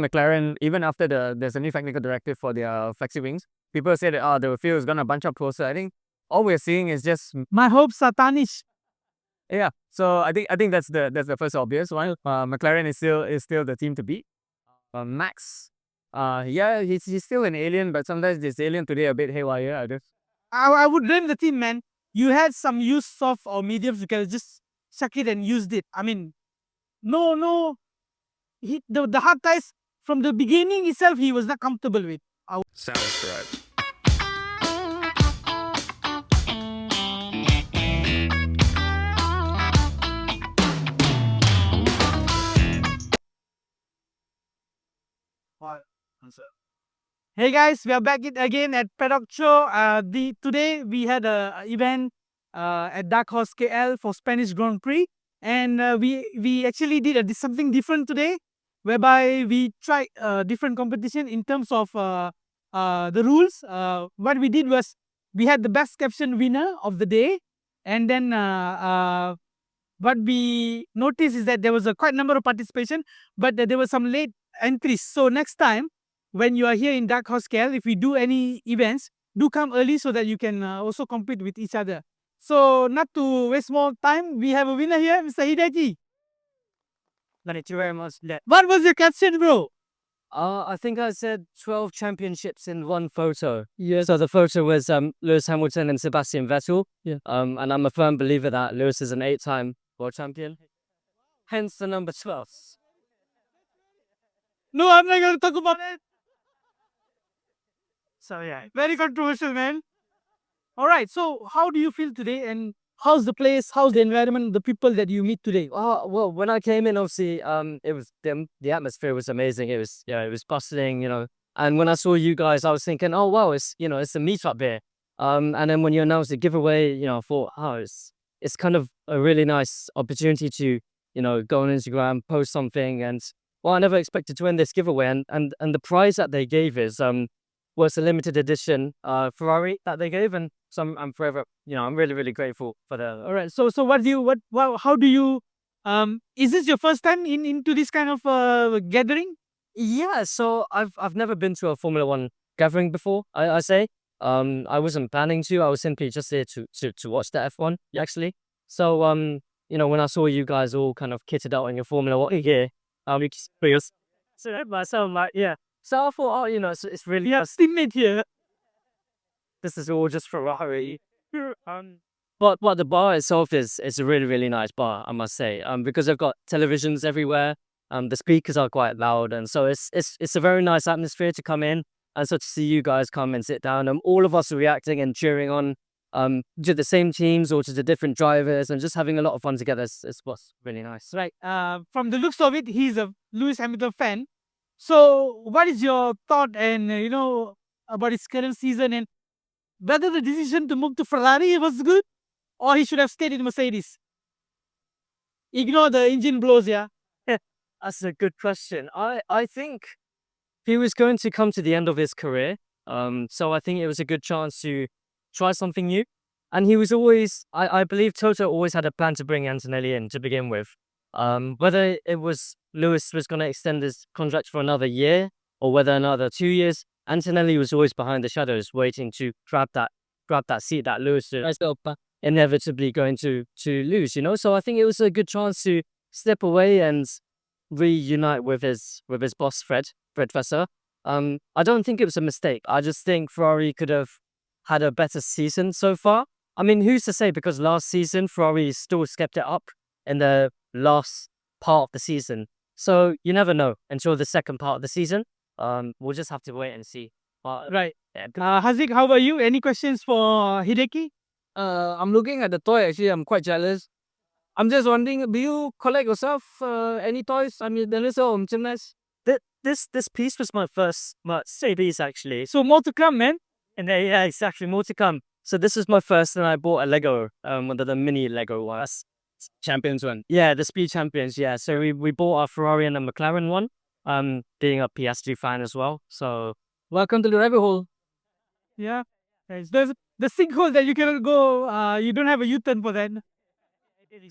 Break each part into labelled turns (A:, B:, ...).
A: McLaren, even after there's a new technical directive for their flexi wings, people say that the field is gonna bunch up closer. I think all we're seeing is just
B: My hopes are tarnished.
A: yeah. So I think that's the first obvious one. McLaren is still the team to beat. Max, yeah, he's still an alien, but sometimes this alien today a bit haywire. I guess.
B: I would blame the team, man. You had some use soft or mediums, you can just chuck it and used it. I mean, no, the hard ties from the beginning itself, he was not comfortable with.
C: Sounds correct.
B: Hey guys, we are back again at Paddock Show. Today we had a event at Dark Horse KL for Spanish Grand Prix, and we actually did something different today, whereby we tried different competition in terms of the rules. What we did was we had the best caption winner of the day, and then what we noticed is that there was a quite number of participation, but there were some late entries. So next time, when you are here in Dark Horse KL, if we do any events, do come early so that you can also compete with each other. So not to waste more time, we have a winner here, Mr. Hideki.
D: Thank you very much.
B: What was your caption, bro?
D: I think I said 12 championships in one photo. Yeah. So the photo was Lewis Hamilton and Sebastian Vettel.
B: Yeah.
D: And I'm a firm believer that Lewis is an 8-time world champion. Hence the number 12.
B: No, I'm not going to talk about it.
D: So yeah.
B: Very controversial, man. All right. So how do you feel today, and how's the place? How's the environment? The people that you meet today?
D: Well, when I came in, obviously, it was the atmosphere was amazing. It was bustling, And when I saw you guys, I was thinking, oh wow, it's a meetup here. And then when you announced the giveaway, I thought, oh, it's kind of a really nice opportunity to, go on Instagram, post something, and well, I never expected to win this giveaway, and the prize that they gave was a limited edition Ferrari that they gave, and so I'm forever, I'm really, really grateful for the.
B: All right. So how do you is this your first time into this kind of gathering?
D: Yeah, so I've never been to a Formula One gathering before. I say, I wasn't planning to. I was simply just there to watch the F1 actually. So when I saw you guys all kind of kitted out in your Formula One gear, because so myself like yeah. So I thought, it's really
B: Teammate here.
D: this is all just Ferrari. But the bar itself is a really, really nice bar, I must say. Because they've got televisions everywhere. The speakers are quite loud, and so it's a very nice atmosphere to come in, and so to see you guys come and sit down. All of us are reacting and cheering on to the same teams or to the different drivers, and just having a lot of fun together. It's what's really nice.
B: Right. From the looks of it, he's a Lewis Hamilton fan. So, what is your thought and about his current season, and whether the decision to move to Ferrari was good, or he should have stayed in Mercedes? Ignore the engine blows, yeah.
D: That's a good question. I think he was going to come to the end of his career. So I think it was a good chance to try something new. And he was always, I believe Toto always had a plan to bring Antonelli in to begin with. Whether it was Lewis was going to extend his contract for another year or whether another 2 years, Antonelli was always behind the shadows waiting to grab that seat that Lewis is inevitably going to lose, So I think it was a good chance to step away and reunite with his boss Fred Vasseur. I don't think it was a mistake. I just think Ferrari could have had a better season so far. I mean, who's to say, because last season Ferrari still kept it up in the last part of the season. So you never know until the second part of the season. We'll just have to wait and see.
B: Right. Yeah. Haziq, how about you? Any questions for Hideki?
A: I'm looking at the toy. Actually, I'm quite jealous. I'm just wondering, do you collect yourself any toys? I mean, there is a nice.
D: This piece was my first piece actually.
B: So more to come, man.
D: And yeah, exactly, more to come. So this is my first, and I bought a Lego, one of the mini Lego ones.
A: Champions one.
D: Yeah, the Speed Champions. Yeah, so we bought a Ferrari and a McLaren one. Being a Piastri fan as well. So
A: Welcome to the rabbit hole.
B: Yeah. There's the sinkhole that you cannot go. You don't have a U-turn for that.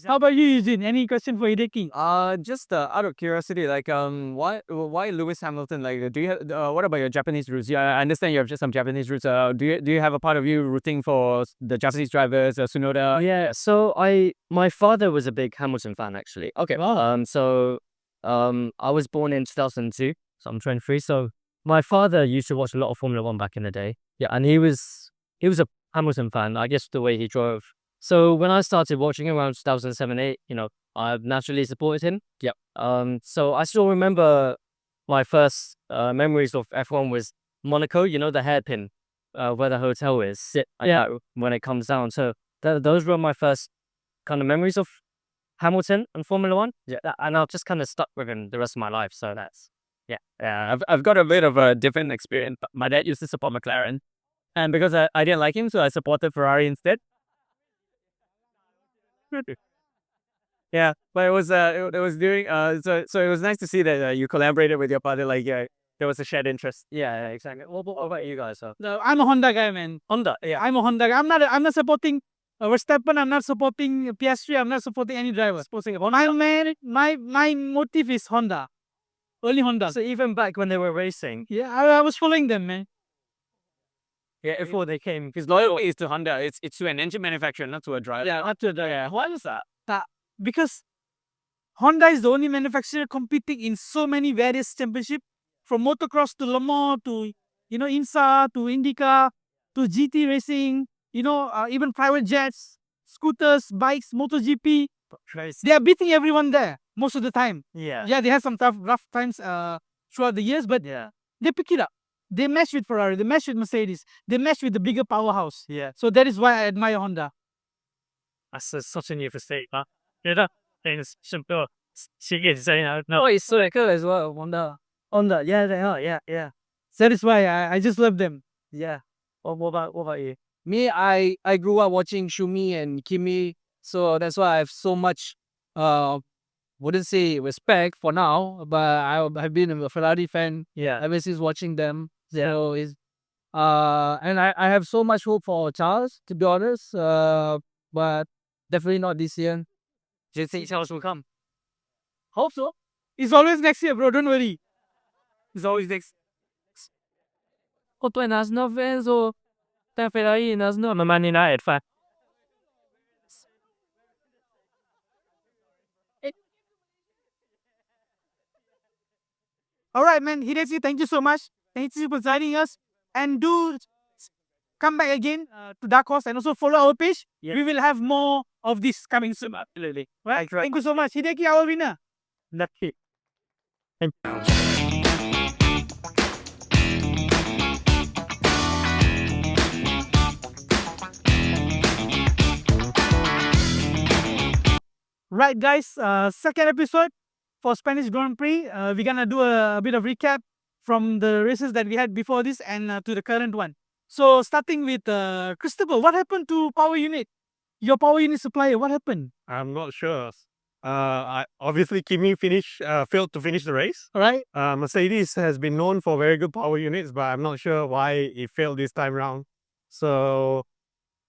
B: How about you, Eugene? Any question for Hideki?
A: Just out of curiosity, like why Lewis Hamilton? Like, do you have, what about your Japanese roots? Yeah, I understand you have just some Japanese roots. Do you have a part of you rooting for the Japanese drivers, Tsunoda?
D: Yeah, so my father was a big Hamilton fan actually.
A: Okay.
D: I was born in 2002, so I'm 23. So my father used to watch a lot of Formula One back in the day. Yeah, and he was a Hamilton fan. I guess the way he drove. So when I started watching him around 2007, 8, I naturally supported him.
A: Yep.
D: So I still remember my first memories of F1 was Monaco. The hairpin where the hotel is. When it comes down. So those were my first kind of memories of Hamilton and Formula One. Yeah, and I've just kind of stuck with him the rest of my life. So that's
A: Yeah, I've got a bit of a different experience. My dad used to support McLaren, and because I didn't like him, so I supported Ferrari instead. Yeah, but it was during so it was nice to see that you collaborated with your father. Like, yeah, there was a shared interest.
D: yeah, exactly. What about you guys?
B: No, I'm a Honda guy, man.
D: Honda, yeah.
B: I'm a Honda guy. I'm not supporting Verstappen. I'm not supporting Piastri. I'm not supporting any driver.
D: Supporting a
B: My motive is Honda. Only Honda.
D: So even back when they were racing,
B: Yeah, I was following them, man.
A: Yeah,
D: before they came,
A: his loyalty is to Honda. It's to an engine manufacturer, not to a driver.
D: yeah, up to the
A: Yeah. Why is that?
B: Because Honda is the only manufacturer competing in so many various championships, from motocross to Le Mans to IMSA to IndyCar to GT racing. Even private jets, scooters, bikes, MotoGP.
D: race.
B: They are beating everyone there most of the time.
D: Yeah,
B: Yeah, they have some rough times throughout the years, but
D: yeah,
B: they pick it up. They match with Ferrari, they match with Mercedes, they match with the bigger powerhouse.
D: yeah.
B: So that is why I admire Honda.
D: Such a new mistake, huh? It's simple.
A: No, it's Sureca as well.
D: Honda, yeah, they are, yeah.
B: That is why I just love them.
D: Yeah. What about you?
C: Me, I grew up watching Shumi and Kimi, so that's why I have so much wouldn't say respect for now, but I've been a Ferrari fan
D: Yeah,
C: ever since watching them. So it's and I have so much hope for Charles, to be honest. But definitely not this year.
D: do you think Charles will come?
B: Hope so. It's always next year, bro. Don't worry.
D: It's always next. Tu é nas 9 ou tem Ferrari nas 9? I'm a Man United fan.
B: All right, man. Hideki, thank you so much. Thank you for joining us. And do come back again to Dark Horse and also follow our page.
D: Yeah.
B: We will have more of this coming soon.
D: Absolutely.
B: Right?
D: Right.
B: Thank you so much. Hideki, our winner.
D: Lucky.
B: Right, guys. Second episode for Spanish Grand Prix. We're gonna do a bit of recap from the races that we had before this and to the current one. So starting with Christopher, what happened to power unit? Your power unit supplier, what happened?
E: I'm not sure. Obviously Kimi failed to finish the race.
B: All right.
E: Mercedes has been known for very good power units, but I'm not sure why it failed this time round. So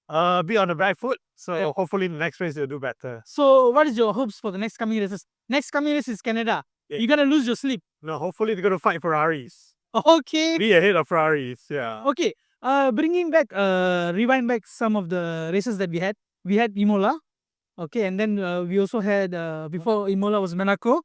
E: be on the back foot. So hopefully the next race they'll do better.
B: So what is your hopes for the next coming races? Next coming race is Canada.
E: Yeah.
B: You're gonna lose your sleep.
E: No, hopefully they're gonna fight Ferraris.
B: Okay.
E: Be ahead of Ferraris. Yeah.
B: Okay. Bringing back, rewind back some of the races that we had. We had Imola. Okay, and then we also had before Imola was Monaco.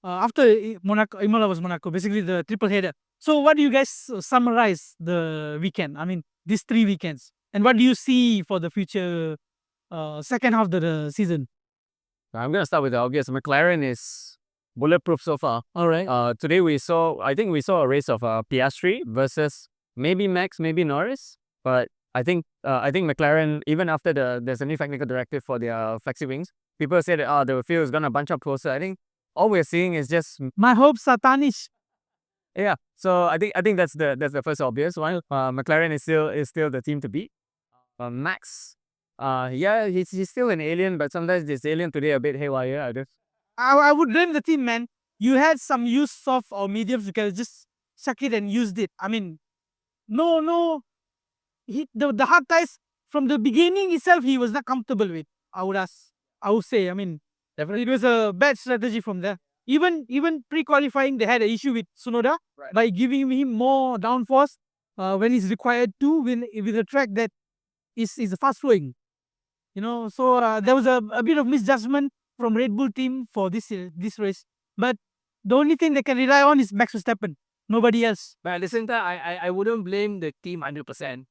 B: After Imola was Monaco. Basically the triple header. So what do you guys summarize the weekend? I mean, these 3 weekends. And what do you see for the future second half of the season?
A: I'm gonna start with the obvious. McLaren is bulletproof so far.
B: All right.
A: Today I think we saw a race of Piastri versus maybe Max, maybe Norris. But I think McLaren, even after there's a new technical directive for their flexi wings, people say that the field is gonna bunch up closer. I think all we're seeing is just
B: My hopes are tarnished.
A: yeah. So I think that's the first obvious one. McLaren is still the team to beat. Max, yeah, he's still an alien, but sometimes this alien today a bit haywire. I guess.
B: I would blame the team, man. You had some use of or mediums, you can just suck it and used it. I mean, no. The hard ties from the beginning itself, he was not comfortable with. I would ask. I would say. I mean, definitely it was a bad strategy from there. Even pre-qualifying, they had an issue with Tsunoda by giving him more downforce when he's required to with a track that is fast flowing. So there was a bit of misjudgment from Red Bull team for this race. But the only thing they can rely on is Max Verstappen. Nobody else.
C: But at the same time, I wouldn't blame the team 100%.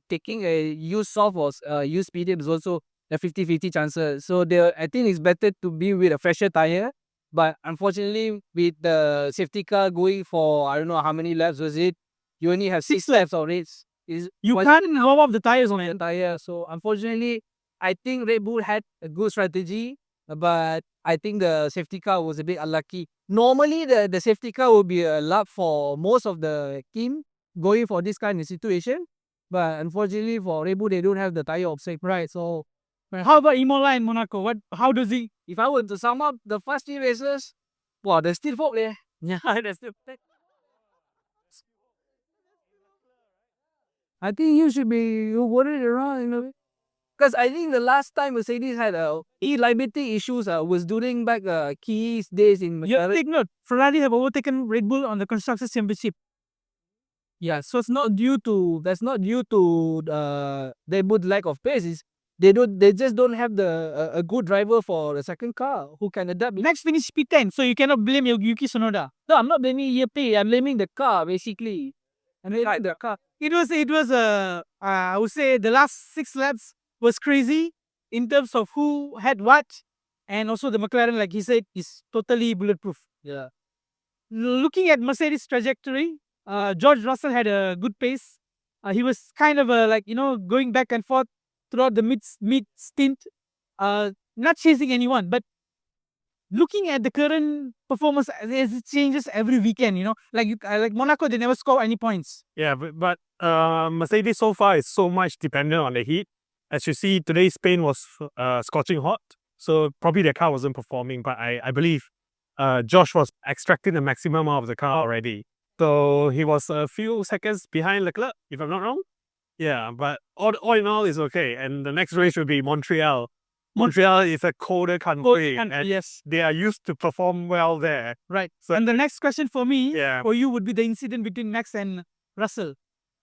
C: Taking a used soft or used medium is also a 50-50 chances. So I think it's better to be with a fresher tire. But unfortunately, with the safety car going for, I don't know how many laps was it, you only have 6 laps of race.
B: You can't warm up the tires on
C: the
B: it.
C: tire. So unfortunately, I think Red Bull had a good strategy, but I think the safety car was a bit unlucky. Normally, the safety car will be a lap for most of the team going for this kind of situation. But unfortunately for Red Bull, they don't have the tire option.
B: Right. So how about Imola and Monaco? How does he?
C: If I were to sum up the first 3 races, wow, there's still hope there.
D: Yeah, that's the
C: I think you should be worried around, because I think the last time Mercedes had reliability issues was during back Key's days in
B: You
C: McLaren.
B: take note. Ferrari have overtaken Red Bull on the constructors championship.
C: Yeah, so it's not due to Red Bull's lack of pace. They just don't have a good driver for the second car who can adapt.
B: Next finish P10, so you cannot blame Yuki Tsunoda.
C: No, I'm not blaming EAP. I'm blaming the car basically. And they like the car.
B: It was I would say the last 6 laps was crazy in terms of who had what, and also the McLaren, like he said, is totally bulletproof.
C: Yeah.
B: Looking at Mercedes' trajectory, George Russell had a good pace. He was kind of going back and forth throughout the mid stint, not chasing anyone, but looking at the current performance as it changes every weekend, like Monaco, they never score any points.
E: Yeah, but Mercedes so far is so much dependent on the heat. As you see, today Spain was scorching hot, so probably their car wasn't performing. But I believe Josh was extracting the maximum out of the car already. So he was a few seconds behind Leclerc, if I'm not wrong. Yeah, but all in all, it's okay. And the next race will be Montreal. Montreal is a colder country, and
B: yes,
E: they are used to perform well there.
B: right.
E: So-
B: And the next question for me,
E: Yeah.
B: for you, would be the incident between Max and Russell.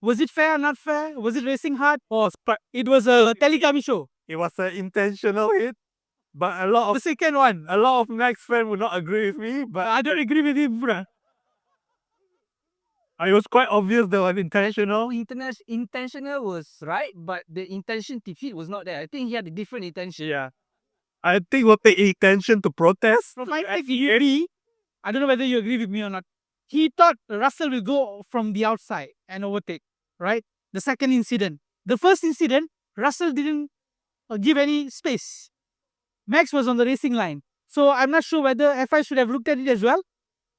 B: Was it fair or not fair? Was it racing hard? Or it was a telecami show?
E: It was an intentional hit, but a lot
B: The
E: of
B: second one.
E: Max fans would not agree with me. But
B: I don't agree with him, bruh.
E: it was quite obvious that was intentional.
C: Intentional was right, but the intention to hit was not there. I think he had a different intention.
E: Yeah, I think what the intention to protest.
B: From my theory, I don't know whether you agree with me or not. He thought Russell will go from the outside and overtake, right? The second incident. The first incident, Russell didn't give any space. Max was on the racing line. So I'm not sure whether FI should have looked at it as well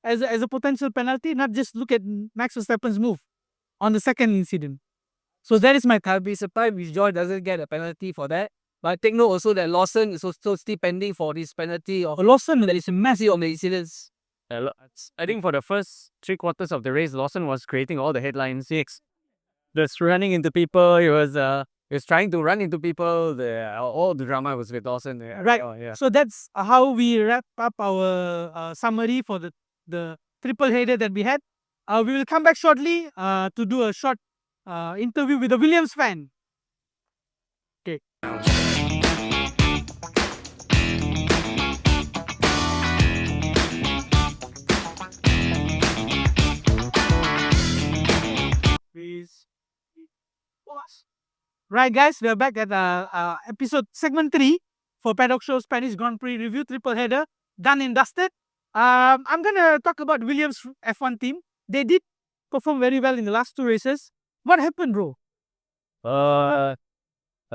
B: as a potential penalty, not just look at Max Verstappen's move on the second incident. So that is my
C: I'll be surprised if George doesn't get a penalty for that. But take note also that Lawson is also still pending for this penalty of
B: Lawson.
C: that is massive on the incidents.
A: I think for the first 3/4 of the race, Lawson was creating all the headlines. Just running into people. He was trying to run into people. All the drama was with Lawson.
B: Right.
A: Oh, yeah.
B: So that's how we wrap up our summary for the triple header that we had. We will come back shortly to do a short interview with a Williams fan. Okay. Please. Right, guys, we are back at episode segment 3 for Paddock Show Spanish Grand Prix review triple header, done and dusted. I'm gonna talk about Williams F1 team. They did perform very well in the last 2 races. What happened, bro?
A: I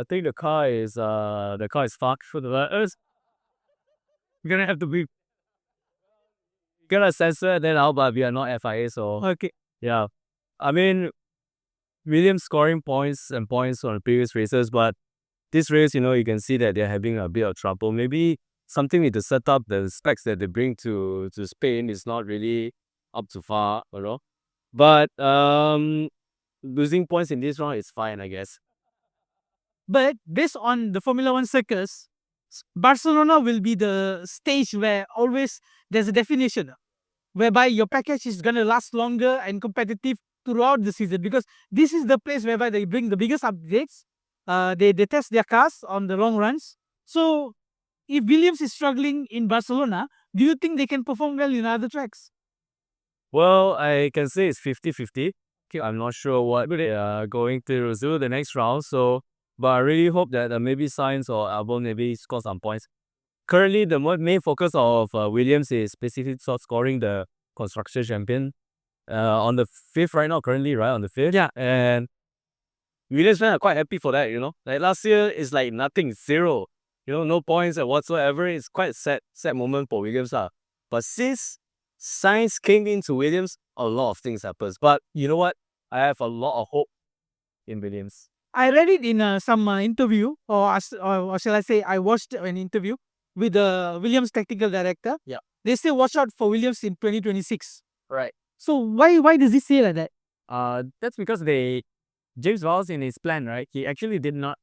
A: think the car is fucked for the letters. We're gonna have to be gonna censor then out, but we are not FIA, so
B: Okay.
A: yeah. I mean, Williams scoring points on the previous races, but this race, you can see that they're having a bit of trouble. Maybe something with the setup, the specs that they bring to Spain is not really up to par, But losing points in this round is fine, I guess.
B: But based on the Formula 1 circus, Barcelona will be the stage where always there's a definition whereby your package is going to last longer and competitive throughout the season, because this is the place whereby they bring the biggest updates. They test their cars on the long runs. So if Williams is struggling in Barcelona, do you think they can perform well in other tracks?
A: Well, I can say it's 50-50. Okay, I'm not sure what they are going to do the next round. So, but I really hope that maybe Sainz or Albon maybe score some points. Currently, the main focus of Williams is specifically scoring the construction champion. On the 5th right now, currently, right on the 5th.
D: Yeah.
A: And Williams fans are quite happy for that, you know. Like last year, it's like nothing, zero. You know, no points and whatsoever. It's quite a sad moment for Williams. But since Sainz came into Williams, a lot of things happens. But you know what? I have a lot of hope in Williams.
B: I read it in some interview, or shall I say, I watched an interview with the Williams technical director.
A: Yeah.
B: They say watch out for Williams in 2026.
A: Right.
B: So why does he say like that?
A: That's because James Vowles in his plan, right? He actually did not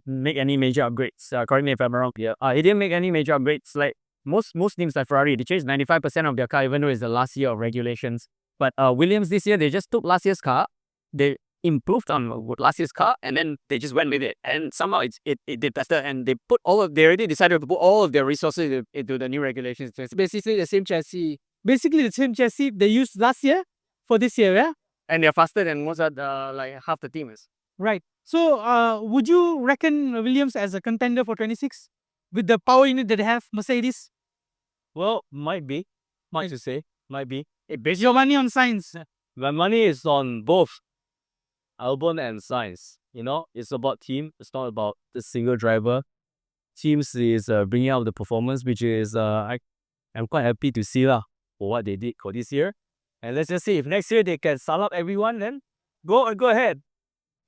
A: make any major upgrades. Correct me if I'm wrong. Yeah. He didn't make any major upgrades. Like most teams like Ferrari, they changed 95% of their car, even though it's the last year of regulations. But Williams this year, they just took last year's car, they improved on last year's car, and then they just went with it. And somehow it did better. And they already decided to put all of their resources into the new regulations.
C: It's basically the same chassis.
B: Basically, the same chassis they used last year for this year, yeah?
A: And they're faster than most of like half the team is.
B: Right. So, would you reckon Williams as a contender for 26 with the power unit that they have, Mercedes?
A: Well, might be. Might to say. Might be.
B: Base your money on science.
A: My money is on both Albon and Sainz. You know, it's about team. It's not about the single driver. Teams is bringing out the performance, which is I'm quite happy to see for what they did for this year. And let's just see if next year they can sum up everyone. Then go ahead.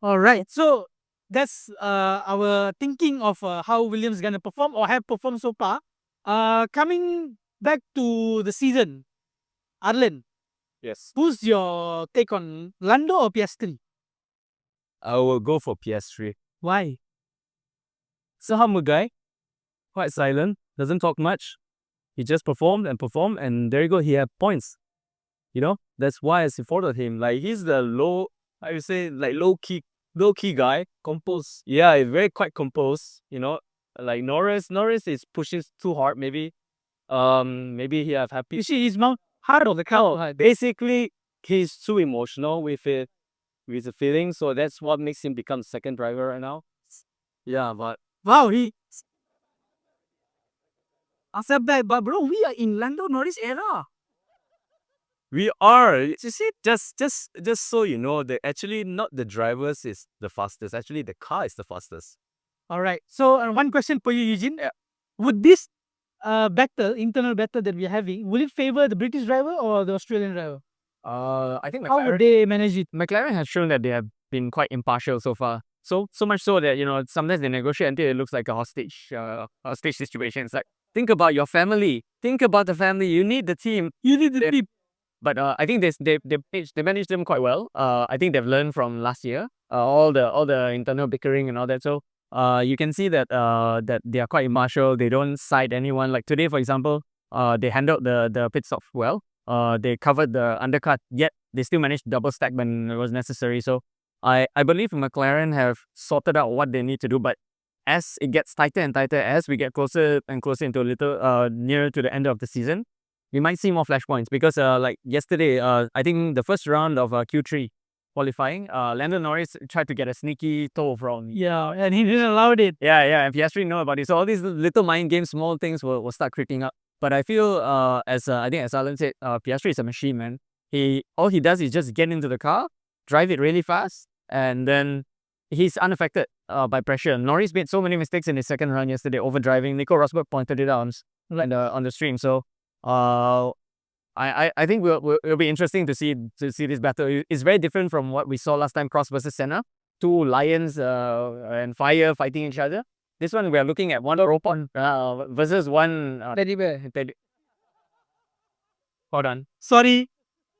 B: All right. So that's our thinking of how Williams is gonna perform or have performed so far. Coming back to the season, Arlen,
A: Yes,
B: who's your take on Lando or Piastri?
A: I will go for Piastri.
B: Why?
A: So humble guy, quite silent, doesn't talk much. He just performed, and there you go. He had points. You know, that's why I supported him. Like he's the low key guy, composed. Yeah, he's very quite composed. You know, like Norris is pushing too hard. Maybe he have happy.
B: You see, he's more hard on the car.
A: Basically, he's too emotional with the feeling. So that's what makes him become second driver right now. Yeah, but
B: Wow, he accept that. But bro, we are in Lando Norris era.
A: we are. You see, just so you know, actually not the drivers is the fastest. Actually, the car is the fastest.
B: All right. So one question for you, Eugene. Would this internal battle that we're having, will it favor the British driver or the Australian driver?
A: I think
B: How would they manage it?
A: McLaren has shown that they have been quite impartial so far. So much so that, you know, sometimes they negotiate until it looks like a hostage situation. It's like, think about your family. Think about the family. You need the team.
B: You need the team.
A: But I think they managed them quite well. I think they've learned from last year. All the internal bickering and all that. So you can see that that they are quite impartial. They don't side anyone. Like today, for example, they handled the pit stop well. They covered the undercut, yet they still managed to double stack when it was necessary. So I believe McLaren have sorted out what they need to do. But as it gets tighter and tighter, as we get closer and closer into a little nearer to the end of the season, we might see more flashpoints. Because like yesterday, I think the first round of Q3 qualifying, Lando Norris tried to get a sneaky toe from.
B: Yeah, and he didn't allow it.
A: Yeah, and Piastri know about it. So all these little mind games, small things will start creeping up. But I feel, as Alan said, Piastri is a machine, man. All he does is just get into the car, drive it really fast, and then he's unaffected by pressure. Norris made so many mistakes in his second run yesterday, overdriving. Nico Rosberg pointed it out on the stream. So I think it'll be interesting to see this battle. It's very different from what we saw last time, Cross versus Senna. Two lions and fire fighting each other. This one we are looking at one robot versus one
C: Teddy bear.
A: Hold on.
B: Sorry.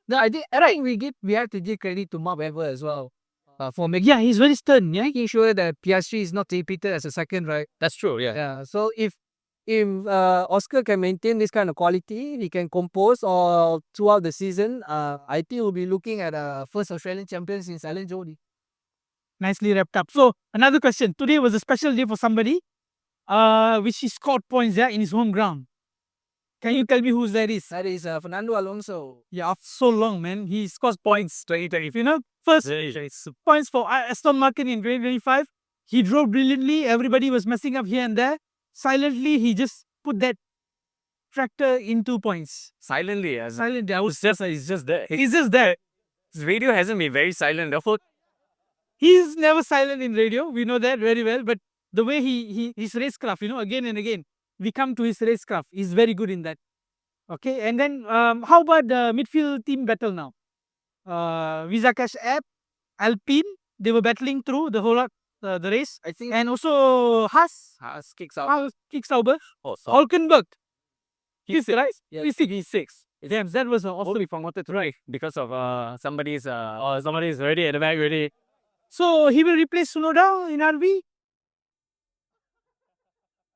C: No, I think we have to give credit to Mark Webber as well. for making
B: Yeah, he's very stern. Yeah.
C: making sure that Piastri is not repeated as a second, right?
D: That's true. Yeah.
C: Yeah. So if Oscar can maintain this kind of quality, he can compose or throughout the season, I think we'll be looking at first Australian champion since Alan Jody.
B: Nicely wrapped up. So another question. Today was a special day for somebody, which he scored points there in his home ground. Can you tell me who's that is?
C: That is Fernando Alonso.
B: Yeah, after so long, man, he scores points. 2020. You know, first points for Aston Martin in 2025. He drove brilliantly. Everybody was messing up here and there. Silently, he just put that tractor in 2 points.
A: Silently, as
B: Silently, I was
A: it's just there.
B: he's just there.
A: His radio hasn't been very silent. Therefore,
B: He's never silent in radio. We know that very well. But the way his racecraft, you know, again and again, we come to his racecraft. He's very good in that. Okay, and then how about the midfield team battle now? Visa Cash App, Alpine, they were battling through the whole lot, the race.
C: I think
B: And also Haas,
A: kicks out.
B: Haas Kicksauber,
A: Oh,
B: Hulkenberg. He's right.
C: Yeah.
B: He's six. Damn, that was also
A: Only promoted to right because of somebody's already at the back already.
B: So he will replace Tsunoda in RB.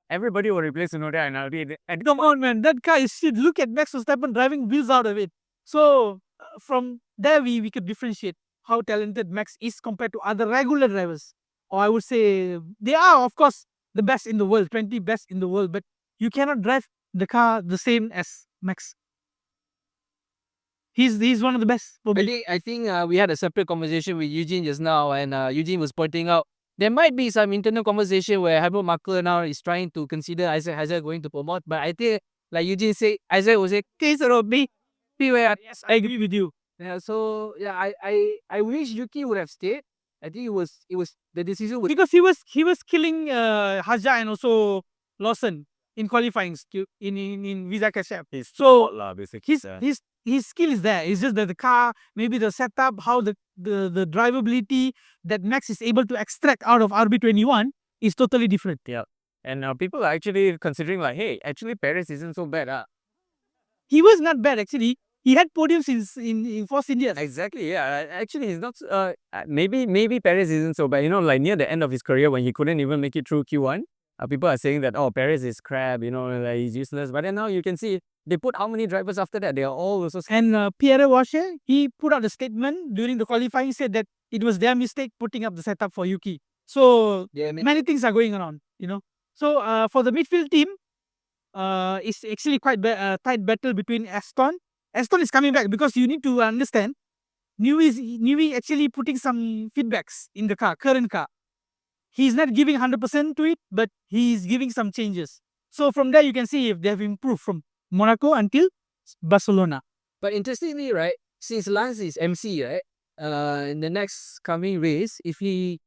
A: Everybody will replace Tsunoda and RB. And
B: Come on, man, that guy is shit. Look at Max Verstappen driving wheels out of it. So from there we could differentiate how talented Max is compared to other regular drivers. Or I would say they are, of course, the best in the world, 20 best in the world, but you cannot drive the car the same as Max. He's one of the best for me.
C: I think we had a separate conversation with Eugene just now, and Eugene was pointing out there might be some internal conversation where Helmut Marko now is trying to consider Isaac Hazard going to promote, but I think like Eugene said, Isaac will say, "Case of me, where
B: Yes, I agree with you.
C: yeah." So yeah, I wish Yuki would have stayed. I think it was the decision was
B: Because he was killing Haja and also Lawson in qualifying in Visa Cash App. So
A: basically.
B: his skill is there. It's just that the car, maybe the setup, how the drivability that Max is able to extract out of RB21 is totally different.
A: And people are actually considering like, hey, actually Perez isn't so bad.
B: He was not bad actually. He had podiums in Force India.
A: Exactly, yeah. Actually, he's not. Maybe Perez isn't so bad. You know, like near the end of his career when he couldn't even make it through Q1, people are saying that Perez is crap. You know, like he's useless. But then now you can see they put how many drivers after that? They are all also.
B: And Pierre Washer, he put out a statement during the qualifying, said that it was their mistake putting up the setup for Yuki. So
C: yeah,
B: many things are going on, you know. So for the midfield team, it's actually quite a tight battle between Aston. Aston is coming back because you need to understand, Newey actually putting some feedbacks in the car, current car. He's not giving 100% to it, but he's giving some changes. So from there, you can see if they have improved from Monaco until Barcelona.
C: But interestingly, right, since Lance is MC, right, in the next coming race, if he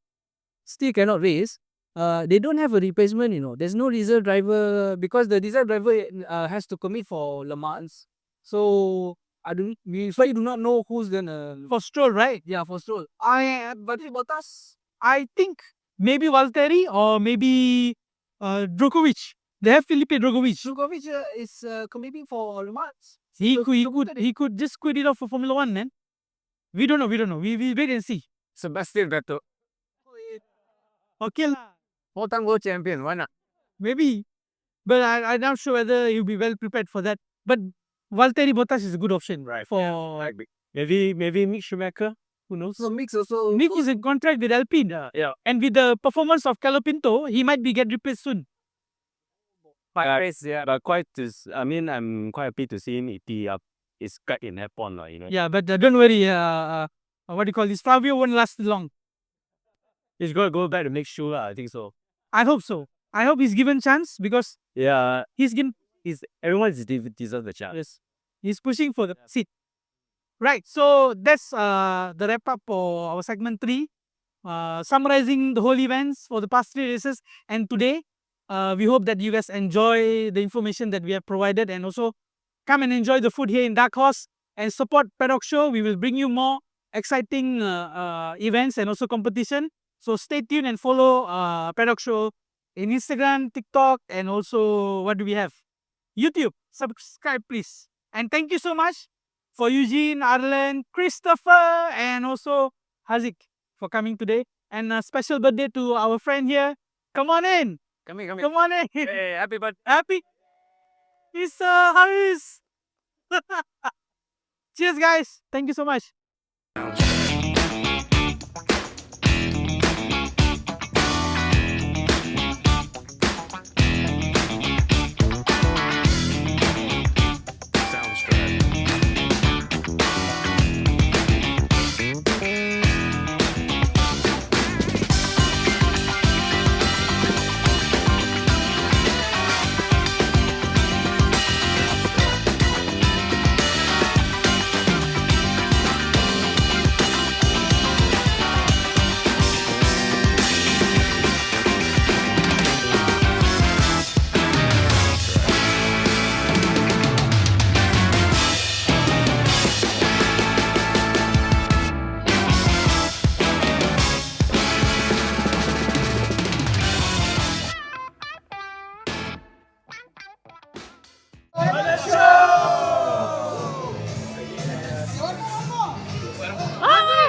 C: still cannot race, they don't have a replacement, you know. There's no reserve driver because the reserve driver has to commit for Le Mans. So we do not know who's gonna
B: For Stroll, right?
C: yeah for Stroll.
B: But Bottas, I think maybe Valtteri or maybe Djokovic. They have Felipe Drogovic.
C: Djokovic is competing for Le Mans.
B: He could just quit it off for Formula One, man. We don't know. We wait and see.
A: Sebastian Vettel,
B: Okay lah.
A: 4-time world champion. Why not?
B: Maybe. But I'm not sure whether he'll be well prepared for that. But Valtteri Bottas is a good option,
A: Right.
B: For
E: Maybe Mick Schumacher. Who knows?
C: So Mix also
B: Nick is in contract with Alpine.
E: Yeah.
B: And with the performance of Calopinto, he might be get replaced soon.
A: Perez, yeah.
F: But I'm quite happy to see him EP up his cut in F1, you know.
B: Yeah, but don't worry. What do you call this? Flavio won't last long.
F: He's gonna go back to make sure, I think so.
B: I hope so. I hope he's given chance because
F: Yeah,
B: he's given.
F: everyone deserves the chance.
B: Yes. He's pushing for the seat. Right. So that's the wrap up for our segment 3. Summarizing the whole events for the past 3 races and today. We hope that you guys enjoy the information that we have provided and also come and enjoy the food here in Dark Horse and support Paddock Show. We will bring you more exciting events and also competition. So stay tuned and follow Paddock Show in Instagram, TikTok, and also what do we have? YouTube. Subscribe, please. And thank you so much for Eugene, Arlen, Christopher, and also Hazik. for coming today. And a special birthday to our friend here. Come on in.
A: Come here.
B: Come on in.
A: Hey, happy birthday.
B: Happy. It's Haerris. Cheers, guys. Thank you so much.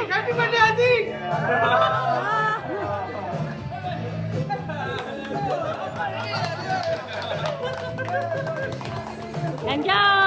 B: Happy birthday, Aziz!
G: Enjoy!